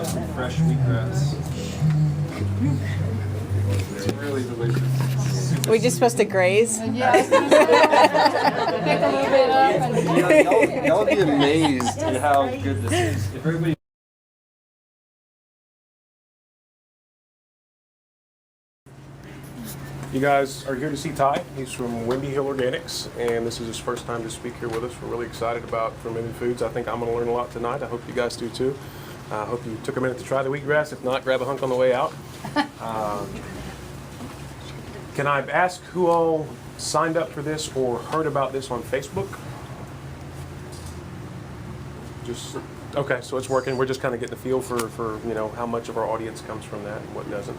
some fresh wheatgrass. It's really delicious. Are we just supposed to graze? Yeah, I was gonna say, pick a little bit up and Y'all would be amazed at how good this is. If everybody You guys are here to see Ty. He's from Windy Hill Organics, and this is his first time to speak here with us. We're really excited about fermented foods. I think I'm going to learn a lot tonight. I hope you guys do too. I hope you took a minute to try the wheatgrass. If not, grab a hunk on the way out. Can I ask who all signed up for this or heard about this on Facebook? Just okay, so it's working. We're just kind of getting a feel for how much of our audience comes from that and what doesn't.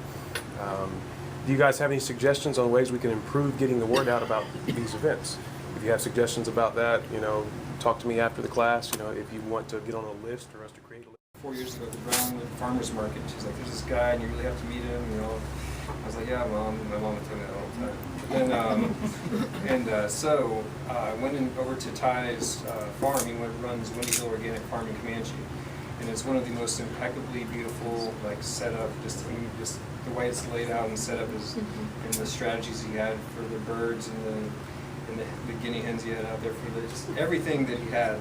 Do you guys have any suggestions on ways we can improve getting the word out about these events? If you have suggestions about that, talk to me after the class. If you want to get on a list or us to create a list. 4 years ago at the Brown Farmers Market, she's like, "There's this guy, and you really have to meet him." I was like, "Yeah, Mom." My mom would tell me that all the time. So I went over to Ty's farm. He runs Windy Hill Organic Farm in Comanche, and it's one of the most impeccably beautiful, setup. Just the way it's laid out and set up is, and the strategies he had for the birds and the guinea hens he had out there for just everything that he had,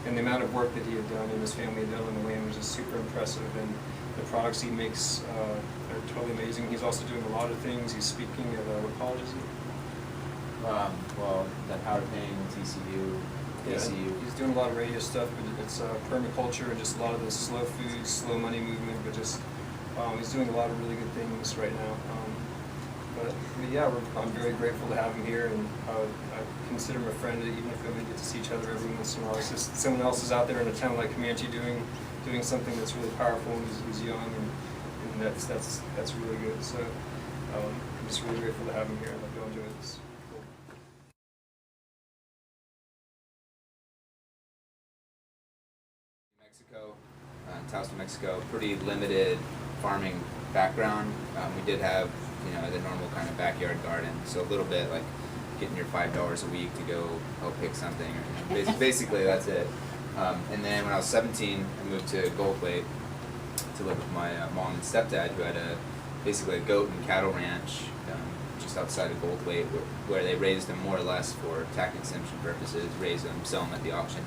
and the amount of work that he had done and his family had done on the land was just super impressive. And the products he makes are totally amazing. He's also doing a lot of things. He's speaking at what college is he? Well, that Howard Payne, TCU, ACU. He's doing a lot of radio stuff, but it's permaculture and just a lot of the slow food, slow money movement. But just he's doing a lot of really good things right now. I'm very grateful to have him here, and I consider him a friend, even if we only get to see each other every once in a while. It's just someone else is out there in a town like Comanche doing something that's really powerful, and he's young, and that's really good. So I'm just really grateful to have him here. I hope you'll enjoy this. Mexico, Taos, Mexico, pretty limited farming background. We did have, the normal kind of backyard garden, so a little bit like getting your $5 a week to go help pick something. Basically, that's it. And then when I was 17, I moved to Goldthwaite to live with my mom and stepdad, who had basically a goat and cattle ranch just outside of Goldthwaite, where they raised them more or less for tax exemption purposes, raise them, sell them at the auction.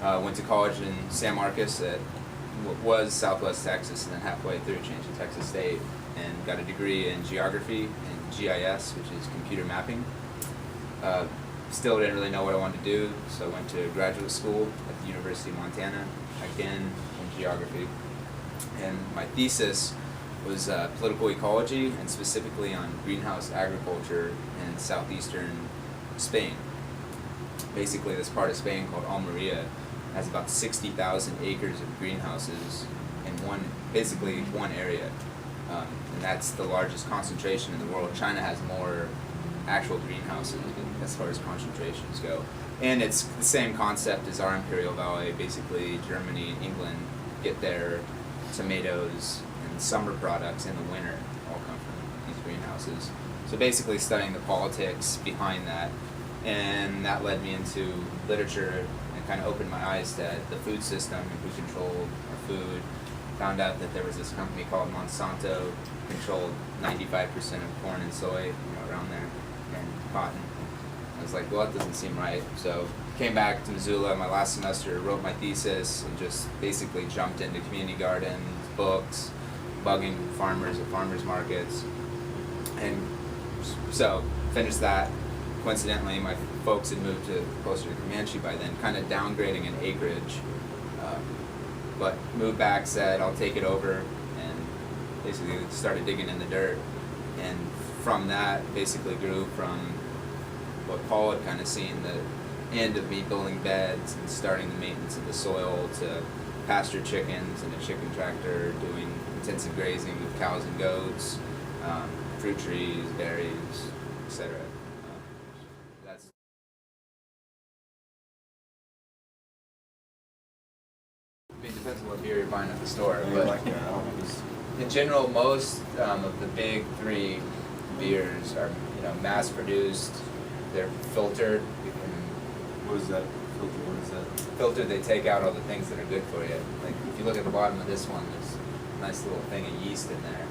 Went to college in San Marcos at what was Southwest Texas, and then halfway through changed to Texas State, and got a degree in geography and GIS, which is computer mapping. Still didn't really know what I wanted to do, so I went to graduate school at the University of Montana, again in geography. And my thesis was political ecology, and specifically on greenhouse agriculture in southeastern Spain. Basically, this part of Spain called Almeria has about 60,000 acres of greenhouses in one area. And that's the largest concentration in the world. China has more actual greenhouses as far as concentrations go. And it's the same concept as our Imperial Valley. Basically, Germany and England get their tomatoes and summer products in the winter, all come from these greenhouses. So basically studying the politics behind that, and that led me into literature and kind of opened my eyes to the food system and who controlled our food. Found out that there was this company called Monsanto, controlled 95% of corn and soy, around there, and cotton. I was like, well, that doesn't seem right. So came back to Missoula my last semester, wrote my thesis, and just basically jumped into community gardens, books, bugging farmers at farmers markets. And so finished that. Coincidentally, my folks had moved closer to Comanche by then, kind of downgrading in acreage. But moved back, said I'll take it over, and basically started digging in the dirt. And from that, basically grew from what Paul had kind of seen, the end of me building beds and starting the maintenance of the soil, to pasture chickens and a chicken tractor, doing intensive grazing with cows and goats, fruit trees, berries, etc. It depends on what beer you're buying at the store, but in general, most of the big three beers are, mass-produced. They're filtered. What is that? filter, what is that? Filter, they take out all the things that are good for you. Like if you look at the bottom of this one, there's a nice little thing of yeast in there.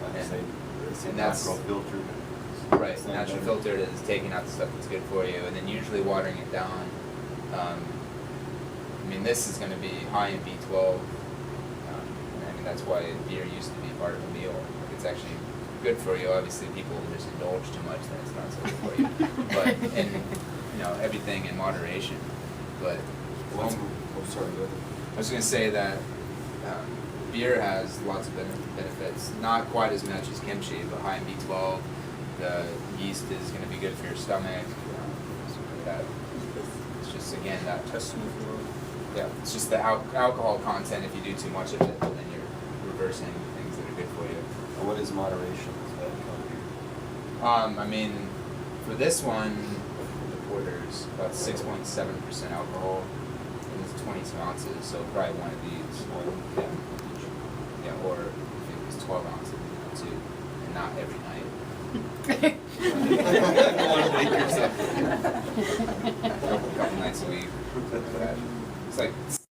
And that's natural filter. right. Natural filtered is taking out the stuff that's good for you, and then usually watering it down. I mean, this is going to be high in B12. I mean, that's why beer used to be part of a meal. Like, it's actually good for you. Obviously, people just indulge too much, then it's not so good for you. But and everything in moderation. But Sorry, go ahead. I was going to say that beer has lots of benefits. Not quite as much as kimchi, but high in B12. The yeast is going to be good for your stomach. That it's just again that Testament for yeah, it's just the alcohol content. If you do too much of it, then you're reversing things that are good for you. And what is moderation? Is that I mean, for this one, the porter's about 6.7% alcohol, and it's 22 ounces, so probably one of these. Yeah, or if it was 12 ounces, too, and not every night. A couple nights a week. It's like